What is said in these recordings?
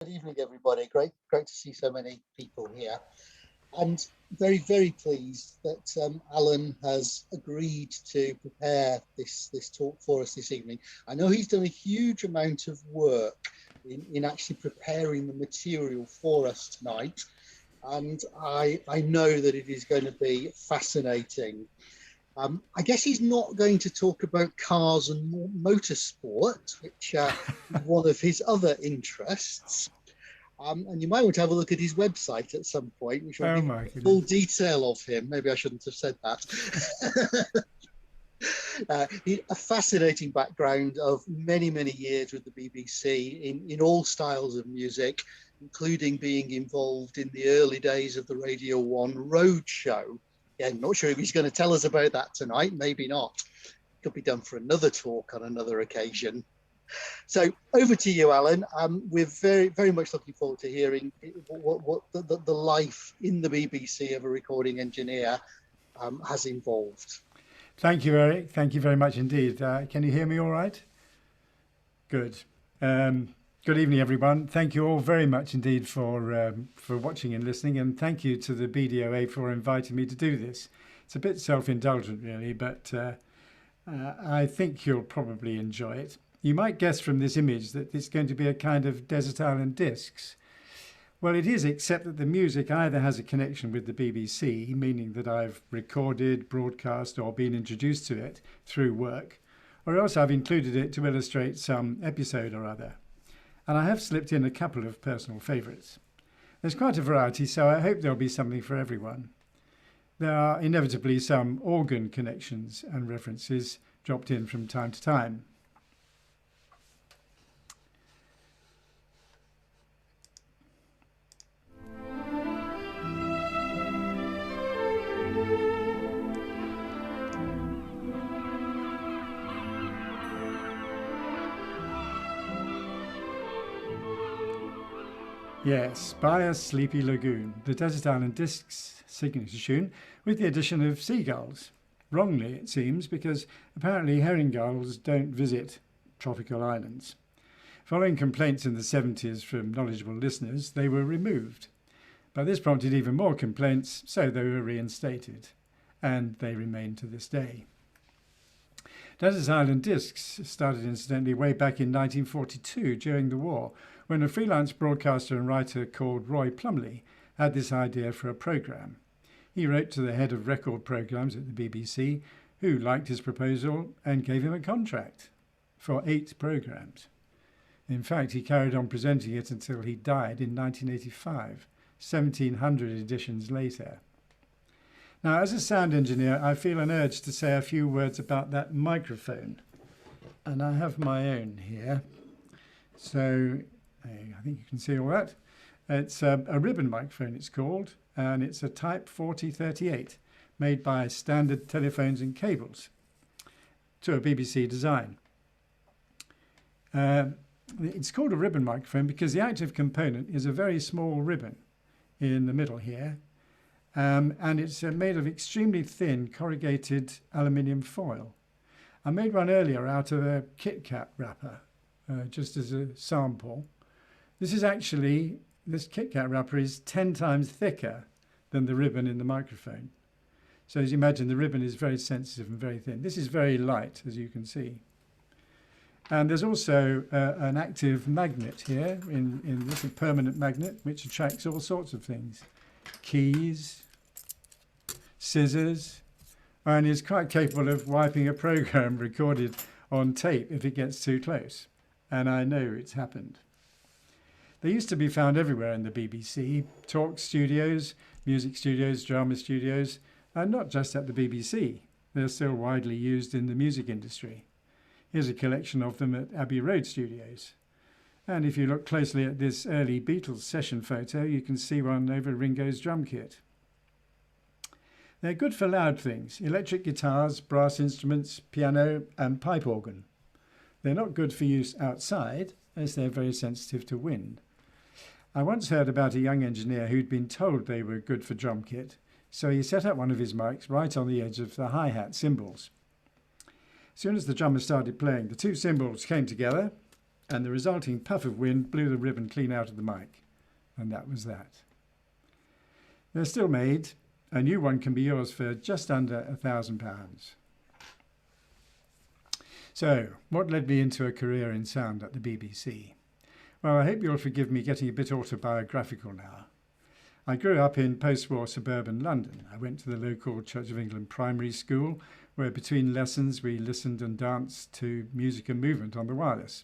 Good evening, everybody. Great to see so many people here. And very pleased that Alan has agreed to prepare this talk for us this evening. I know he's done a huge amount of work in actually preparing the material for us tonight. And I know that it is going to be fascinating. I guess he's not going to talk about cars and motorsport, which is one of his other interests. And you might want to have a look at his website at some point, which will give full detail of him. Maybe I shouldn't have said that. A fascinating background of many years with the BBC in all styles of music, including being involved in the early days of the Radio 1 Road Show. Yeah, I'm not sure if he's going to tell us about that tonight. Maybe not. Could be done for another talk on another occasion. So over to you, Alan. We're very much looking forward to hearing what the life in the BBC of a recording engineer has involved. Thank you, Eric. Thank you very much indeed. Can you hear me all right? Good. Good evening, everyone. Thank you all very much indeed for watching and listening, and thank you to the BDOA for inviting me to do this. It's a bit self-indulgent, really, but I think you'll probably enjoy it. You might guess from this image that it's going to be a kind of desert island discs. Well, it is, except that the music either has a connection with the BBC, meaning that I've recorded, broadcast, or been introduced to it through work, or else I've included it to illustrate some episode or other. And I have slipped in a couple of personal favourites. There's quite a variety, so I hope there'll be something for everyone. There are inevitably some organ connections and references dropped in from time to time. Yes, by a sleepy lagoon, the Desert Island Discs signature tune with the addition of seagulls. Wrongly, it seems, because apparently herring gulls don't visit tropical islands. Following complaints in the 70s from knowledgeable listeners, they were removed. But this prompted even more complaints, so they were reinstated, and they remain to this day. Desert Island Discs started incidentally way back in 1942 during the war, when a freelance broadcaster and writer called Roy Plumley had this idea for a programme. He wrote to the head of record programmes at the BBC, who liked his proposal and gave him a contract for 8 programmes. In fact, he carried on presenting it until he died in 1985, 1,700 editions later. Now, as a sound engineer, I feel an urge to say a few words about that microphone. And I have my own here. So I think you can see all that. It's a ribbon microphone, it's called, and it's a Type 4038, made by Standard Telephones and Cables, to a BBC design. It's called a ribbon microphone because the active component is a very small ribbon in the middle here, and it's made of extremely thin corrugated aluminium foil. I made one earlier out of a Kit Kat wrapper, just as a sample. This Kit Kat wrapper is 10 times thicker than the ribbon in the microphone. So as you imagine, the ribbon is very sensitive and very thin. This is very light, as you can see. And there's also an active magnet here, in this, a permanent magnet, which attracts all sorts of things. Keys, scissors, and is quite capable of wiping a program recorded on tape if it gets too close. And I know it's happened. They used to be found everywhere in the BBC, talk studios, music studios, drama studios, and not just at the BBC. They're still widely used in the music industry. Here's a collection of them at Abbey Road Studios. And if you look closely at this early Beatles session photo, you can see one over Ringo's drum kit. They're good for loud things: electric guitars, brass instruments, piano, and pipe organ. They're not good for use outside, as they're very sensitive to wind. I once heard about a young engineer who'd been told they were good for drum kit, so he set up one of his mics right on the edge of the hi-hat cymbals. As soon as the drummer started playing, the two cymbals came together, and the resulting puff of wind blew the ribbon clean out of the mic. And that was that. They're still made. A new one can be yours for just under £1,000. So, what led me into a career in sound at the BBC? Well, I hope you'll forgive me getting a bit autobiographical now. I grew up in post-war suburban London. I went to the local Church of England primary school, where between lessons we listened and danced to music and movement on the wireless.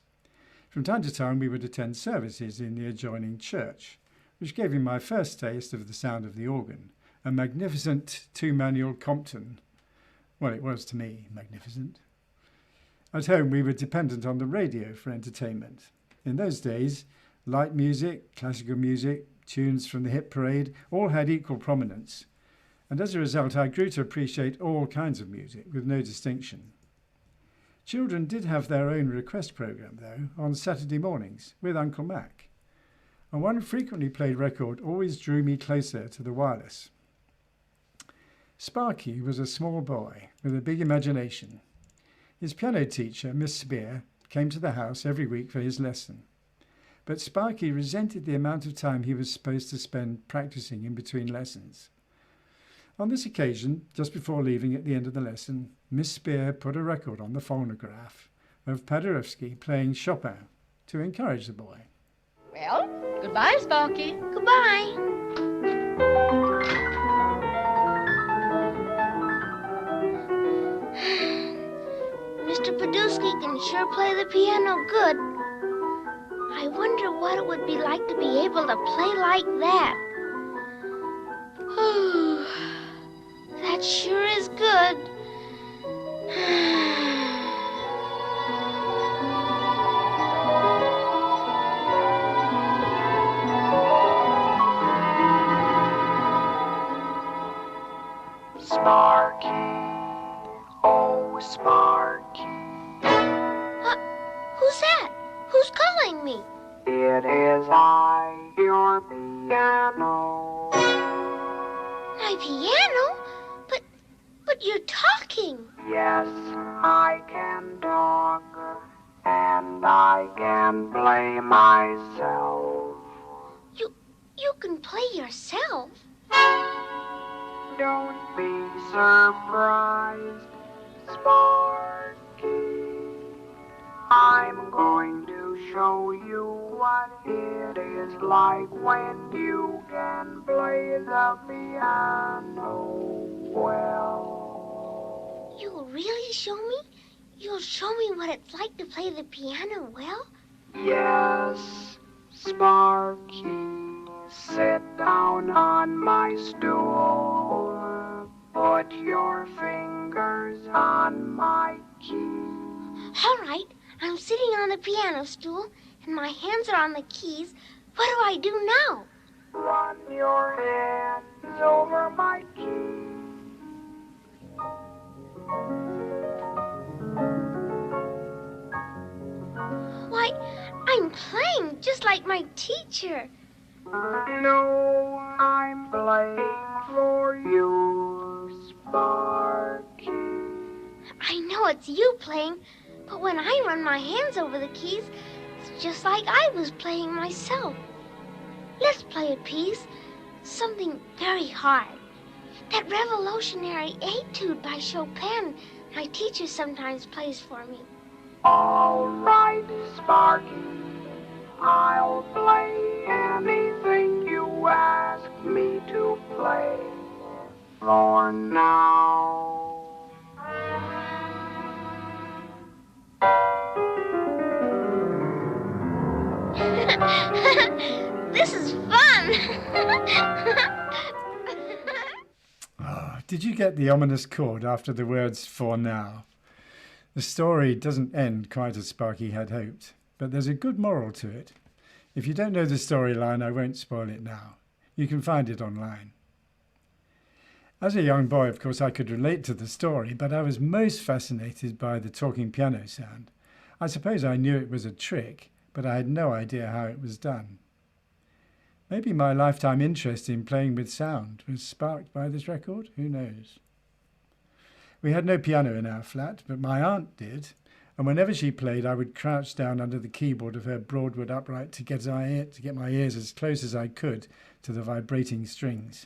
From time to time we would attend services in the adjoining church, which gave me my first taste of the sound of the organ, a magnificent two-manual Compton. Well, it was to me magnificent. At home we were dependent on the radio for entertainment. In those days, light music, classical music, tunes from the hit parade all had equal prominence, and as a result I grew to appreciate all kinds of music with no distinction. Children did have their own request programme, though, on Saturday mornings with Uncle Mac, and one frequently played record always drew me closer to the wireless. Sparky was a small boy with a big imagination. His piano teacher, Miss Spear, came to the house every week for his lesson. But Sparky resented the amount of time he was supposed to spend practicing in between lessons. On this occasion, just before leaving at the end of the lesson, Miss Spear put a record on the phonograph of Paderewski playing Chopin to encourage the boy. Well, goodbye, Sparky. Goodbye. Mr. Paderewski can sure play the piano good. I wonder what it would be like to be able to play like that. That sure is good. Sparky, oh Sparky. Who's that? Who's calling me? It is I, your piano. My piano? But you're talking. Yes, I can talk, and I can play myself. You can play yourself. Don't be surprised, Sparky. I'm going to show you what it is like when you can play the piano well. You'll really show me? You'll show me what it's like to play the piano well? Yes, Sparky. Sit down on my stool. Put your fingers on my keys. All right, I'm sitting on the piano stool, and my hands are on the keys. What do I do now? Run your hands over my keys. Why, I'm playing just like my teacher. No, I'm playing for you, Sparky. I know it's you playing, but when I run my hands over the keys, it's just like I was playing myself. Let's play a piece, something very hard. That revolutionary etude by Chopin my teacher sometimes plays for me. All right, Sparky. I'll play anything you ask me to play for now. This is fun! Oh, did you get the ominous chord after the words "for now"? The story doesn't end quite as Sparky had hoped, but there's a good moral to it. If you don't know the storyline, I won't spoil it now. You can find it online. As a young boy, of course, I could relate to the story, but I was most fascinated by the talking piano sound. I suppose I knew it was a trick, but I had no idea how it was done. Maybe my lifetime interest in playing with sound was sparked by this record, who knows? We had no piano in our flat, but my aunt did, And whenever she played, I would crouch down under the keyboard of her broadwood upright to get my ears as close as I could to the vibrating strings.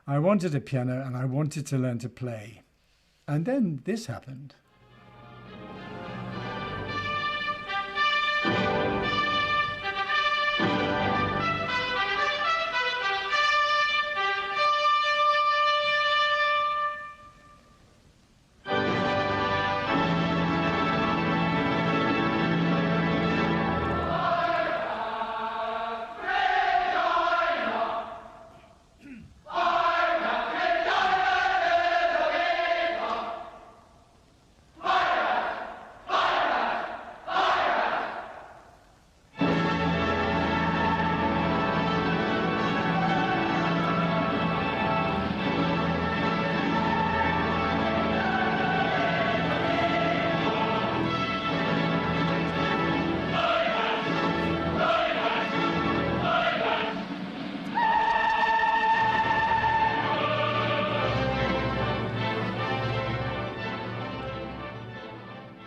I wanted a piano and I wanted to learn to play. And then this happened.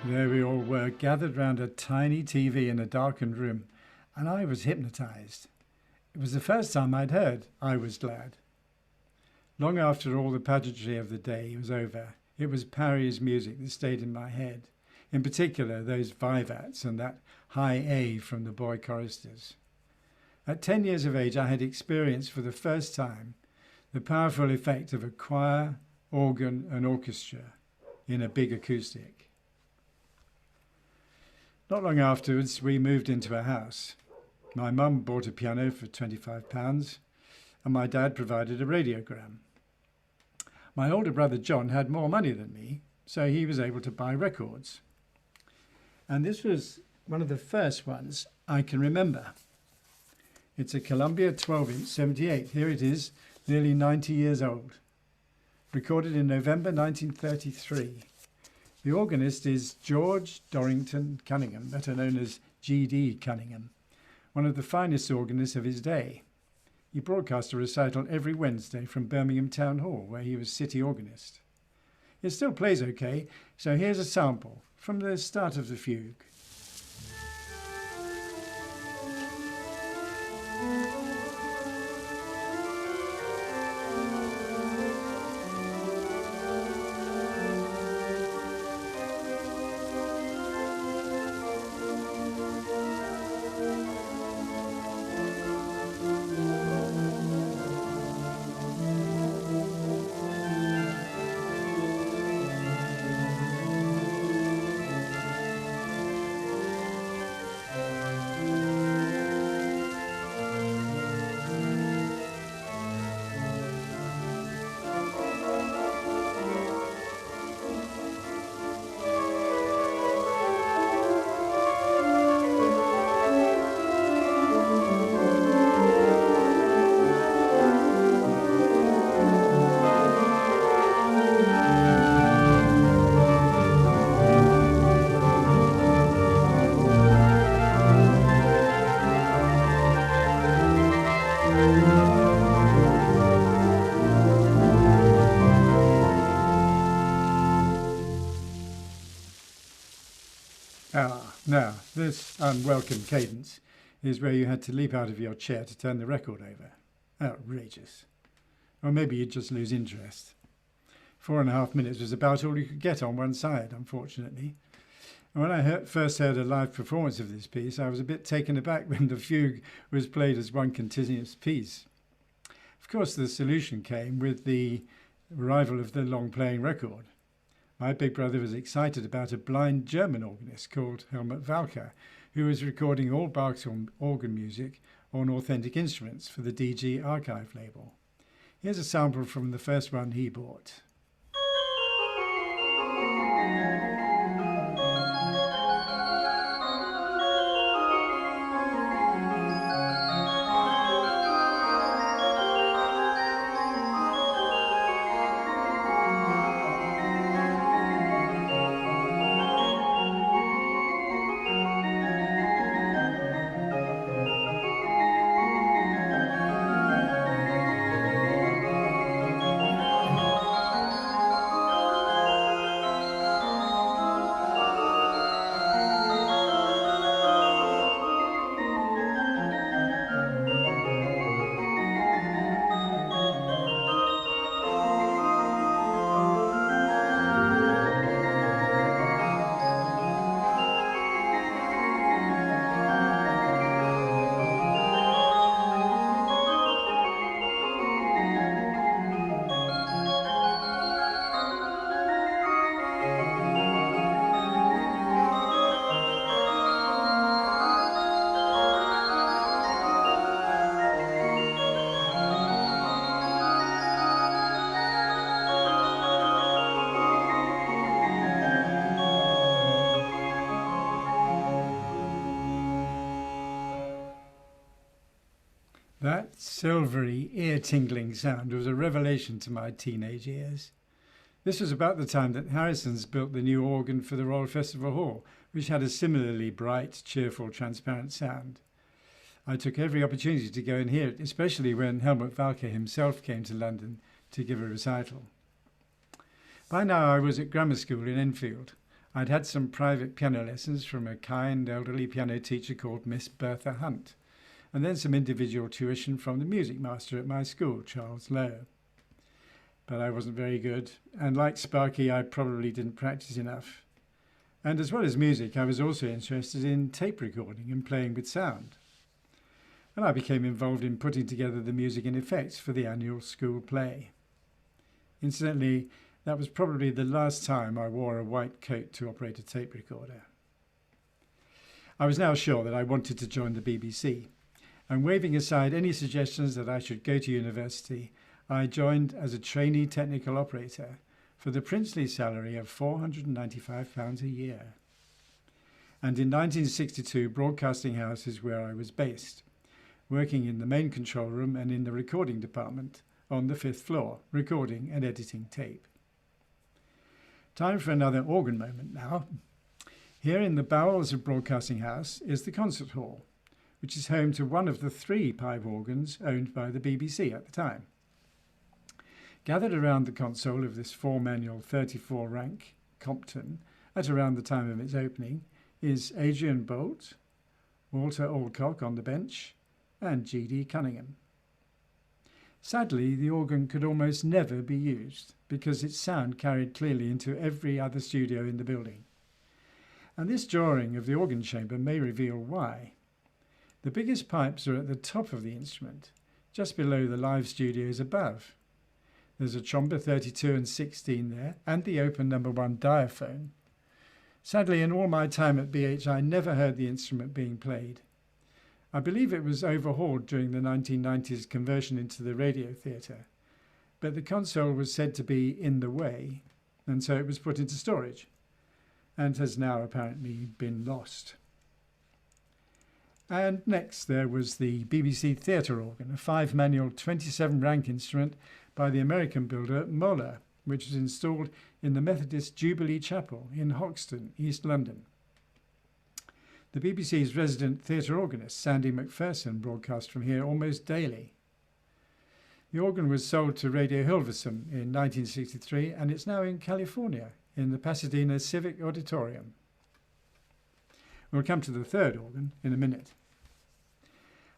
There we all were, gathered round a tiny TV in a darkened room, and I was hypnotised. It was the first time I'd heard I Was Glad. Long after all the pageantry of the day was over, it was Parry's music that stayed in my head, in particular those vivats and that high A from the boy choristers. At 10 years of age, I had experienced for the first time the powerful effect of a choir, organ and orchestra in a big acoustic. Not long afterwards, we moved into a house. My mum bought a piano for £25 and my dad provided a radiogram. My older brother John had more money than me, so he was able to buy records. And this was one of the first ones I can remember. It's a Columbia 12-inch 78. Here it is, nearly 90 years old. Recorded in November 1933. The organist is George Dorrington Cunningham, better known as G.D. Cunningham, one of the finest organists of his day. He broadcast a recital every Wednesday from Birmingham Town Hall, where he was city organist. It still plays okay, so here's a sample from the start of the fugue. Now, this unwelcome cadence is where you had to leap out of your chair to turn the record over. Outrageous. Or maybe you'd just lose interest. 4.5 minutes was about all you could get on one side, unfortunately. And when I first heard a live performance of this piece, I was a bit taken aback when the fugue was played as one continuous piece. Of course, the solution came with the arrival of the long-playing record. My big brother was excited about a blind German organist called Helmut Walker, who was recording all Bach's organ music on authentic instruments for the DG archive label. Here's a sample from the first one he bought. That silvery, ear-tingling sound was a revelation to my teenage ears. This was about the time that Harrison's built the new organ for the Royal Festival Hall, which had a similarly bright, cheerful, transparent sound. I took every opportunity to go and hear it, especially when Helmut Walker himself came to London to give a recital. By now I was at grammar school in Enfield. I'd had some private piano lessons from a kind elderly piano teacher called Miss Bertha Hunt, and then some individual tuition from the music master at my school, Charles Lowe. But I wasn't very good, and like Sparky, I probably didn't practice enough. And as well as music, I was also interested in tape recording and playing with sound. And I became involved in putting together the music and effects for the annual school play. Incidentally, that was probably the last time I wore a white coat to operate a tape recorder. I was now sure that I wanted to join the BBC, and waving aside any suggestions that I should go to university, I joined as a trainee technical operator for the princely salary of £495 a year. And in 1962, Broadcasting House is where I was based, working in the main control room and in the recording department on the 5th floor, recording and editing tape. Time for another organ moment now. Here in the bowels of Broadcasting House is the concert hall, which is home to one of the 3 pipe organs owned by the BBC at the time. Gathered around the console of this 4-manual 34-rank Compton at around the time of its opening is Adrian Bolt, Walter Alcock on the bench, and G.D. Cunningham. Sadly, the organ could almost never be used because its sound carried clearly into every other studio in the building. And this drawing of the organ chamber may reveal why. The biggest pipes are at the top of the instrument, just below the live studios above. There's a Tromba 32 and 16 there, and the open No. 1 diaphone. Sadly, in all my time at BH, I never heard the instrument being played. I believe it was overhauled during the 1990s conversion into the radio theatre, but the console was said to be in the way, and so it was put into storage, and has now apparently been lost. And next there was the BBC theatre organ, a 5-manual 27-rank instrument by the American builder Moller, which was installed in the Methodist Jubilee Chapel in Hoxton, East London. The BBC's resident theatre organist, Sandy McPherson, broadcast from here almost daily. The organ was sold to Radio Hilversum in 1963, and it's now in California, in the Pasadena Civic Auditorium. We'll come to the third organ in a minute.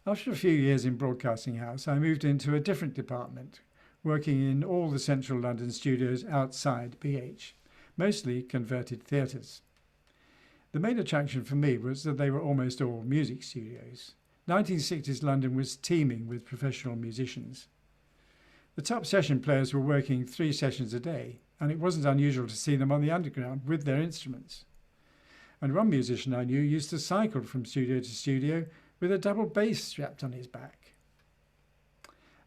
After a few years in Broadcasting House, I moved into a different department, working in all the central London studios outside BH, mostly converted theatres. The main attraction for me was that they were almost all music studios. 1960s London was teeming with professional musicians. The top session players were working 3 sessions a day, and it wasn't unusual to see them on the underground with their instruments. And one musician I knew used to cycle from studio to studio with a double bass strapped on his back.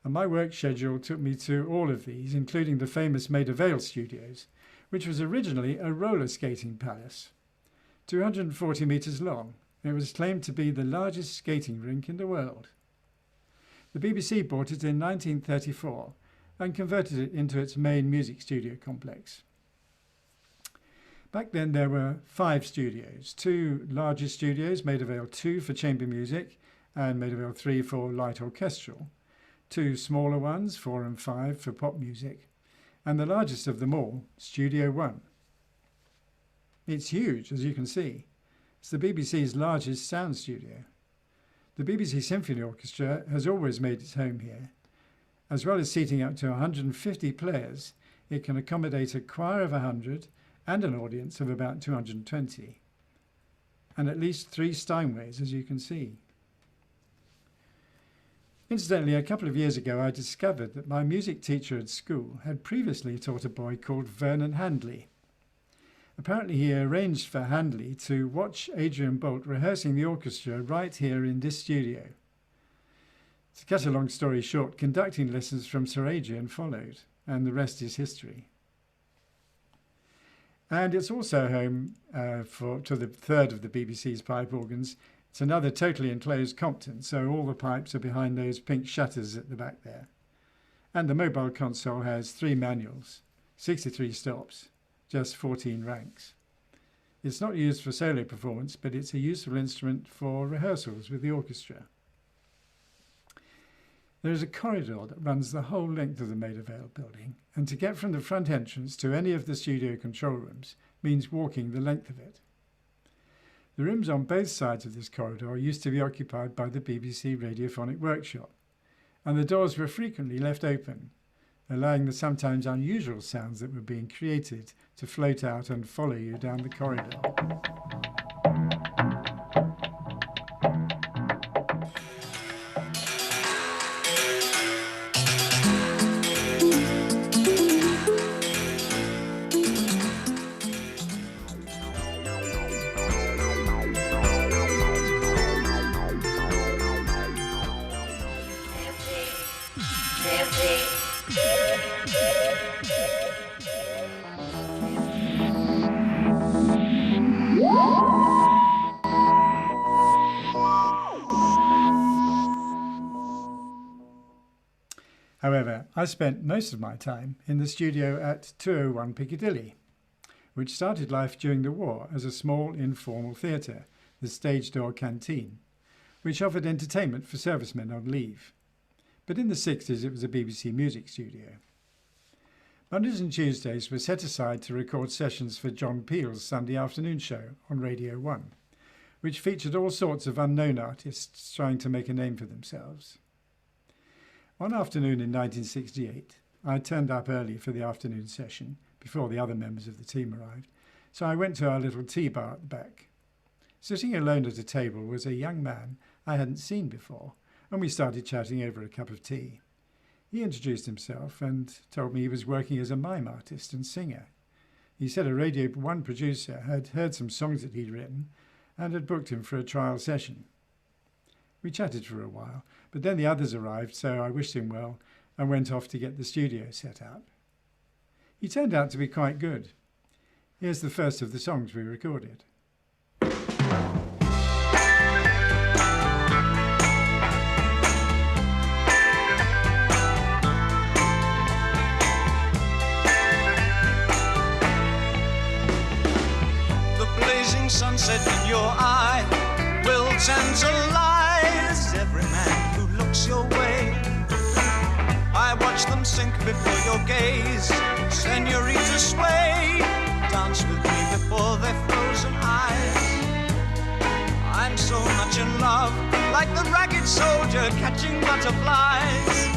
And my work schedule took me to all of these, including the famous Maida Vale Studios, which was originally a roller skating palace. 240 metres long, it was claimed to be the largest skating rink in the world. The BBC bought it in 1934 and converted it into its main music studio complex. Back then there were 5 studios, 2 larger studios, Maida Vale 2 for chamber music and Maida Vale 3 for light orchestral, 2 smaller ones, 4 and 5 for pop music, and the largest of them all, Studio 1. It's huge, as you can see. It's the BBC's largest sound studio. The BBC Symphony Orchestra has always made its home here. As well as seating up to 150 players, it can accommodate a choir of 100 and an audience of about 220, and at least 3 Steinways, as you can see. Incidentally, a couple of years ago I discovered that my music teacher at school had previously taught a boy called Vernon Handley. Apparently he arranged for Handley to watch Adrian Bolt rehearsing the orchestra right here in this studio. To cut a long story short, conducting lessons from Sir Adrian followed, and the rest is history. And it's also home to the third of the BBC's pipe organs, It's another totally enclosed Compton, so all the pipes are behind those pink shutters at the back there. And the mobile console has 3 manuals, 63 stops, just 14 ranks. It's not used for solo performance, but it's a useful instrument for rehearsals with the orchestra. There is a corridor that runs the whole length of the Maida Vale building, and to get from the front entrance to any of the studio control rooms means walking the length of it. The rooms on both sides of this corridor used to be occupied by the BBC Radiophonic Workshop, and the doors were frequently left open, allowing the sometimes unusual sounds that were being created to float out and follow you down the corridor. However, I spent most of my time in the studio at 201 Piccadilly, which started life during the war as a small informal theatre, the Stage Door Canteen, which offered entertainment for servicemen on leave. But in the 60s it was a BBC music studio. Mondays and Tuesdays were set aside to record sessions for John Peel's Sunday afternoon show on Radio 1, which featured all sorts of unknown artists trying to make a name for themselves. One afternoon in 1968, I turned up early for the afternoon session, before the other members of the team arrived, so I went to our little tea bar at the back. Sitting alone at a table was a young man I hadn't seen before, and we started chatting over a cup of tea. He introduced himself and told me he was working as a mime artist and singer. He said a Radio 1 producer had heard some songs that he'd written and had booked him for a trial session. We chatted for a while, but then the others arrived, so I wished him well and went off to get the studio set up. He turned out to be quite good. Here's the first of the songs we recorded. The blazing sunset in your eye will tantalize every man who looks your way. I watch them sink before your gaze. Senorita, sway, dance with me before their frozen eyes. I'm so much in love, like the ragged soldier catching butterflies.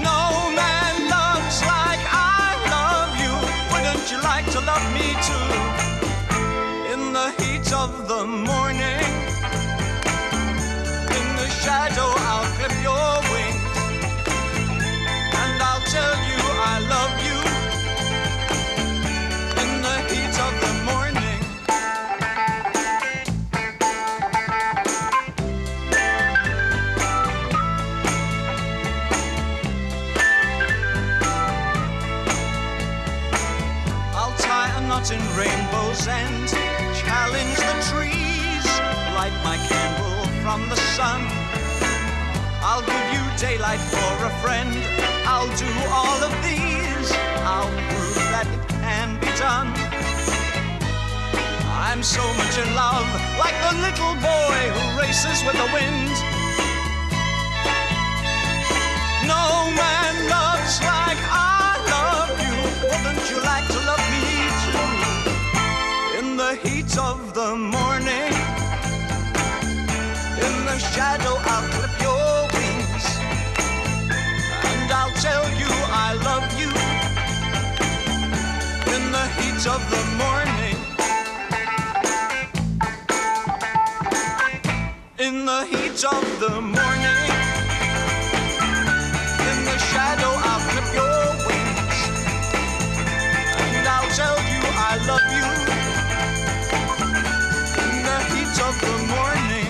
No man loves like I love you. Wouldn't you like to love me too? In the heat of the morning, in the shadow I'll clip your wings, and I'll tell you I love you. In the heat of the morning, I'll tie a knot in rainbow's end, challenge the trees, light my candle from the sun. I'll give you daylight for a friend. I'll do all of these. I'll prove that it can be done. I'm so much in love, like the little boy who races with the wind. No man loves like I love you. Wouldn't you like to love me too? In the heat of the morning, in the shadow I'll clip your wings, and I'll tell you I love you. In the heat of the morning, in the heat of the morning, in the shadow I'll clip your wings, and I'll tell you I love you. In the heat of the morning.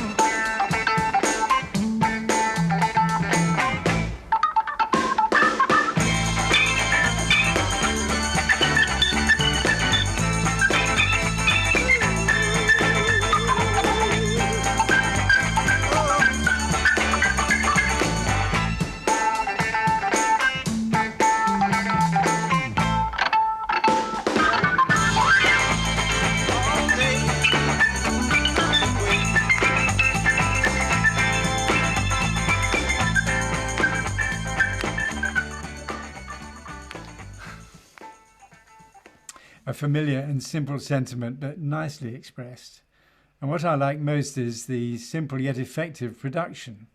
A familiar and simple sentiment, but nicely expressed. And what I like most is the simple yet effective production.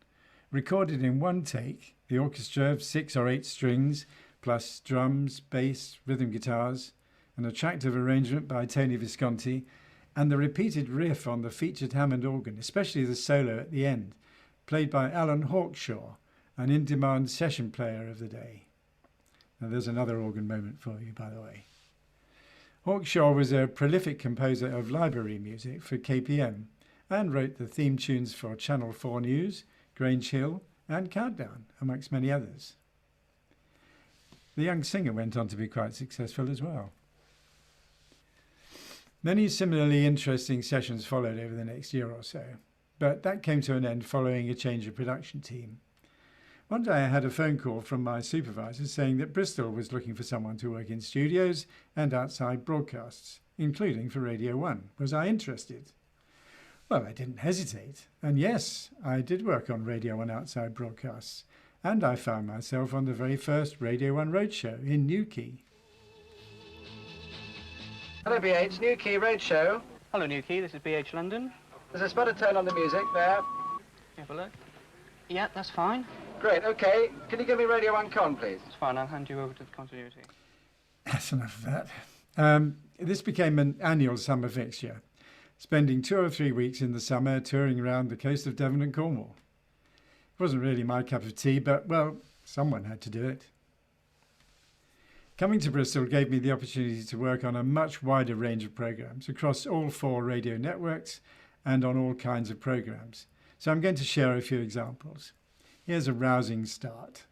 Recorded in one take, the orchestra of 6 or 8 strings, plus drums, bass, rhythm guitars, an attractive arrangement by Tony Visconti, and the repeated riff on the featured Hammond organ, especially the solo at the end, played by Alan Hawkshaw, an in-demand session player of the day. Now there's another organ moment for you, by the way. Hawkshaw was a prolific composer of library music for KPM and wrote the theme tunes for Channel 4 News, Grange Hill and Countdown, amongst many others. The young singer went on to be quite successful as well. Many similarly interesting sessions followed over the next year or so, but that came to an end following a change of production team. One day I had a phone call from my supervisor saying that Bristol was looking for someone to work in studios and outside broadcasts, including for Radio 1. Was I interested? Well, I didn't hesitate. And yes, I did work on Radio 1 outside broadcasts. And I found myself on the very first Radio 1 Roadshow in Newquay. Hello, BH. Newquay Roadshow. Hello, Newquay. This is BH London. There's a spot of tone on the music there. Have a look. Yeah, that's fine. Great, OK. Can you give me Radio 1 Con, please? It's fine. I'll hand you over to the continuity. That's enough of that. This became an annual summer fixture, spending 2 or 3 weeks in the summer touring around the coast of Devon and Cornwall. It wasn't really my cup of tea, but, well, someone had to do it. Coming to Bristol gave me the opportunity to work on a much wider range of programmes across all 4 radio networks and on all kinds of programmes. So I'm going to share a few examples. Here's a rousing start.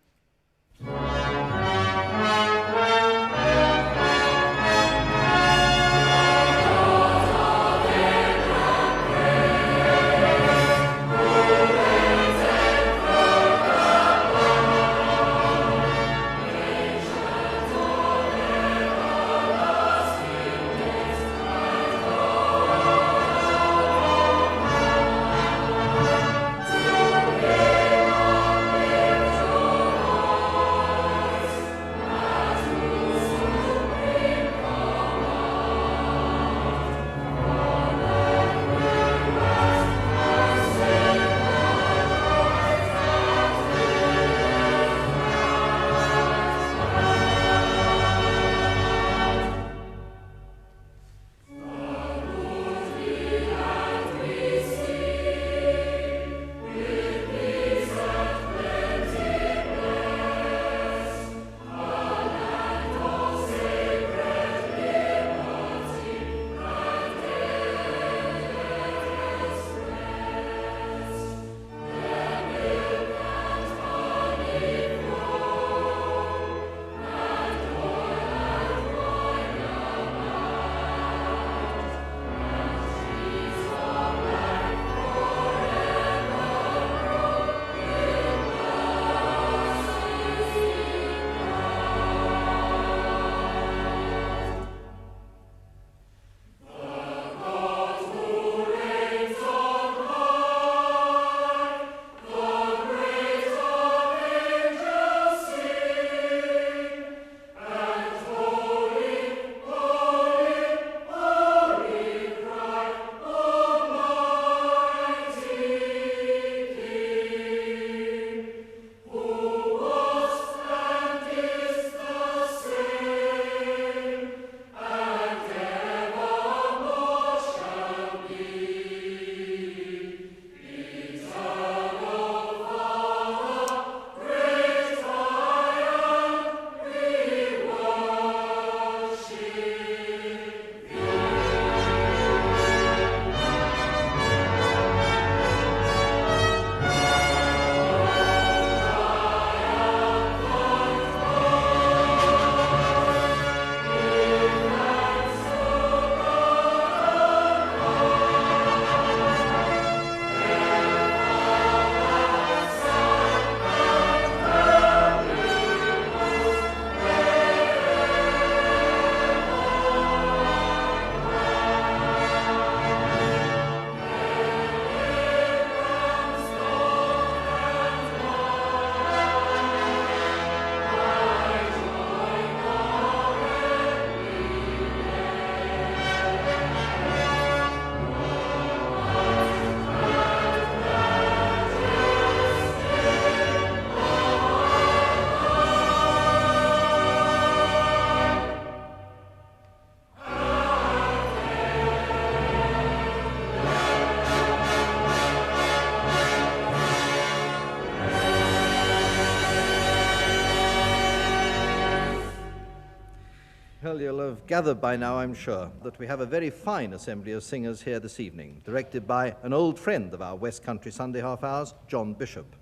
Well, you'll have gathered by now, I'm sure, that we have a very fine assembly of singers here this evening, directed by an old friend of our West Country Sunday half hours, John Bishop.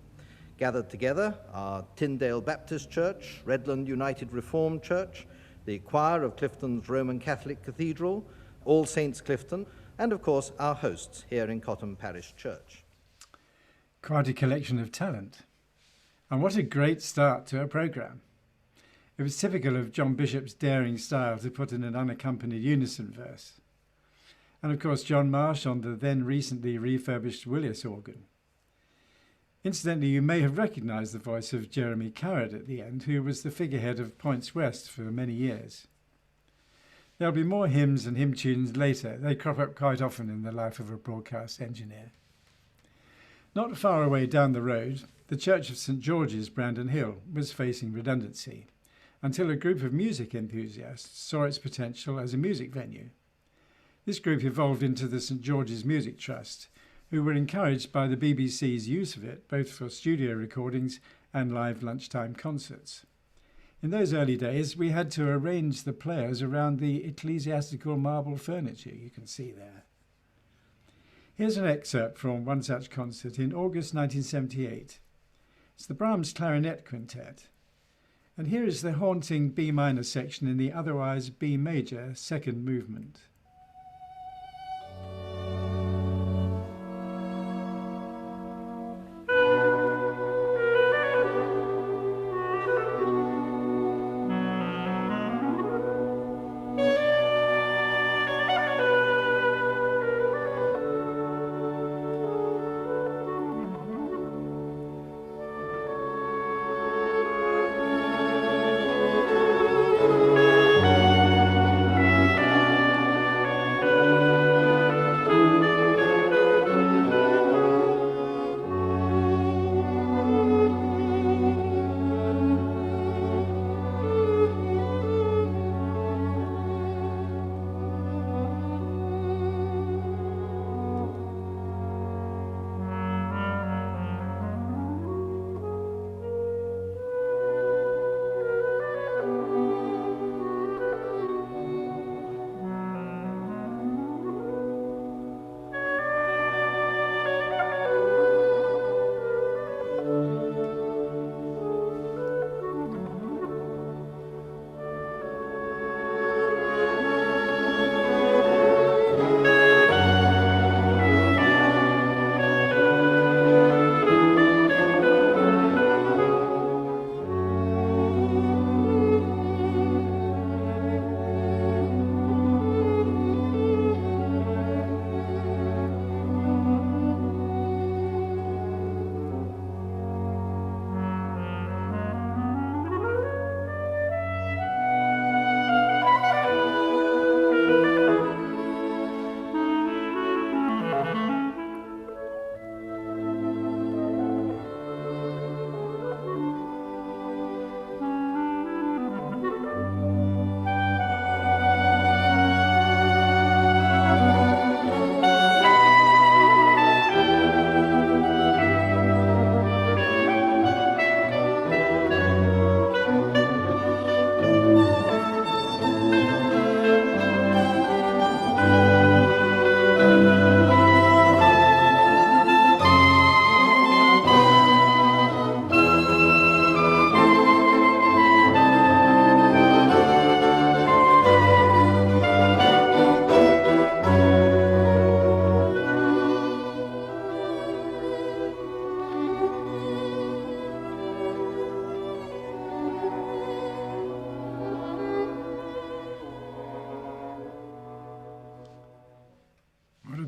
Gathered together are Tyndale Baptist Church, Redland United Reformed Church, the choir of Clifton's Roman Catholic Cathedral, All Saints Clifton, and of course our hosts here in Cotton Parish Church. Quite a collection of talent. And what a great start to a programme. It was typical of John Bishop's daring style to put in an unaccompanied unison verse. And of course John Marsh on the then recently refurbished Willis organ. Incidentally, you may have recognised the voice of Jeremy Carrad at the end, who was the figurehead of Points West for many years. There'll be more hymns and hymn tunes later. They crop up quite often in the life of a broadcast engineer. Not far away down the road, the Church of St George's, Brandon Hill, was facing redundancy, until a group of music enthusiasts saw its potential as a music venue. This group evolved into the St George's Music Trust, who were encouraged by the BBC's use of it, both for studio recordings and live lunchtime concerts. In those early days, we had to arrange the players around the ecclesiastical marble furniture you can see there. Here's an excerpt from one such concert in August 1978. It's the Brahms Clarinet Quintet. And here is the haunting B minor section in the otherwise B major second movement.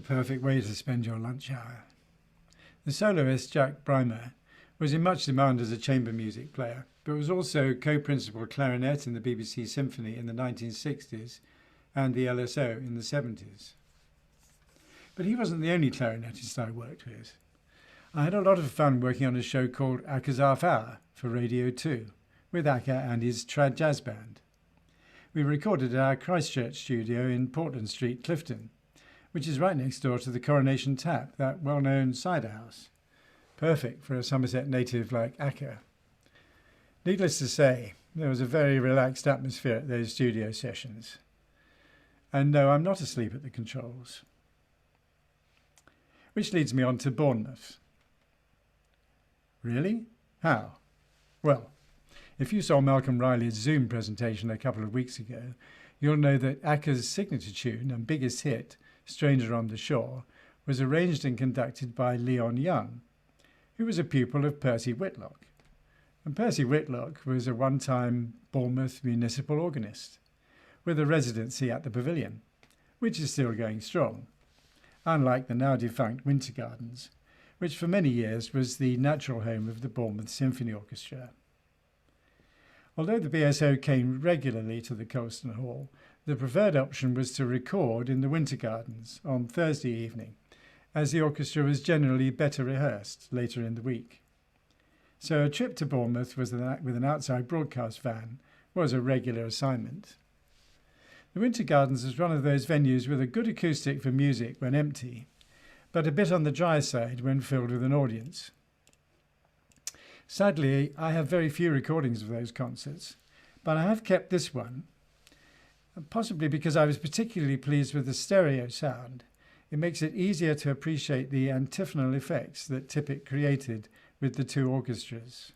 Perfect way to spend your lunch hour. The soloist Jack Brymer was in much demand as a chamber music player, but was also co-principal clarinet in the BBC Symphony in the 1960s and the LSO in the 70s. But he wasn't the only clarinetist I worked with. I had a lot of fun working on a show called Acca's Half Hour for Radio 2 with Acca and his trad jazz band. We recorded at our Christchurch studio in Portland Street, Clifton, which is right next door to the Coronation Tap, that well-known cider house. Perfect for a Somerset native like Acca. Needless to say, There was a very relaxed atmosphere at those studio sessions. And no, I'm not asleep at the controls. Which leads me on to Bournemouth. Really? How? Well, if you saw Malcolm Riley's Zoom presentation a couple of weeks ago, you'll know that Acker's signature tune and biggest hit, Stranger on the Shore, was arranged and conducted by Leon Young, who was a pupil of Percy Whitlock. And Percy Whitlock was a one-time Bournemouth municipal organist, with a residency at the Pavilion, which is still going strong, unlike the now-defunct Winter Gardens, which for many years was the natural home of the Bournemouth Symphony Orchestra. Although the BSO came regularly to the Colston Hall, the preferred option was to record in the Winter Gardens on Thursday evening, as the orchestra was generally better rehearsed later in the week. So a trip to Bournemouth with an outside broadcast van was a regular assignment. The Winter Gardens is one of those venues with a good acoustic for music when empty, but a bit on the dry side when filled with an audience. Sadly, I have very few recordings of those concerts, but I have kept this one, possibly because I was particularly pleased with the stereo sound. It makes it easier to appreciate the antiphonal effects that Tippett created with the two orchestras.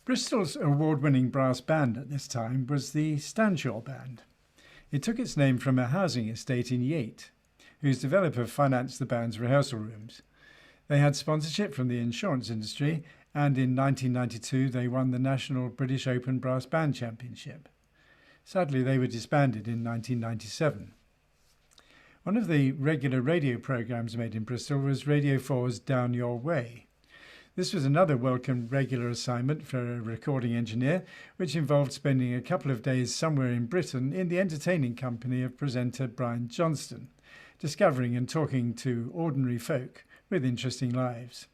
Bristol's award-winning brass band at this time was the Stanshaw Band. It took its name from a housing estate in Yate, whose developer financed the band's rehearsal rooms. They had sponsorship from the insurance industry, and in 1992 they won the National British Open Brass Band Championship. Sadly, they were disbanded in 1997. One of the regular radio programmes made in Bristol was Radio 4's Down Your Way. This was another welcome regular assignment for a recording engineer, which involved spending a couple of days somewhere in Britain in the entertaining company of presenter Brian Johnston, discovering and talking to ordinary folk with interesting lives.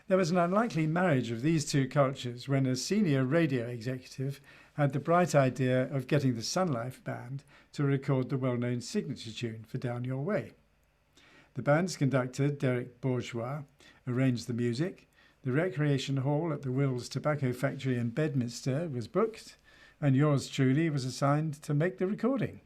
There was an unlikely marriage of these two cultures when a senior radio executive had the bright idea of getting the Sun Life Band to record the well-known signature tune for Down Your Way. The band's conductor, Derek Bourgeois, arranged the music, the recreation hall at the Wills Tobacco Factory in Bedminster was booked, and yours truly was assigned to make the recording.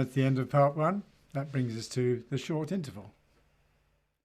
That's the end of part one. That brings us to the short interval.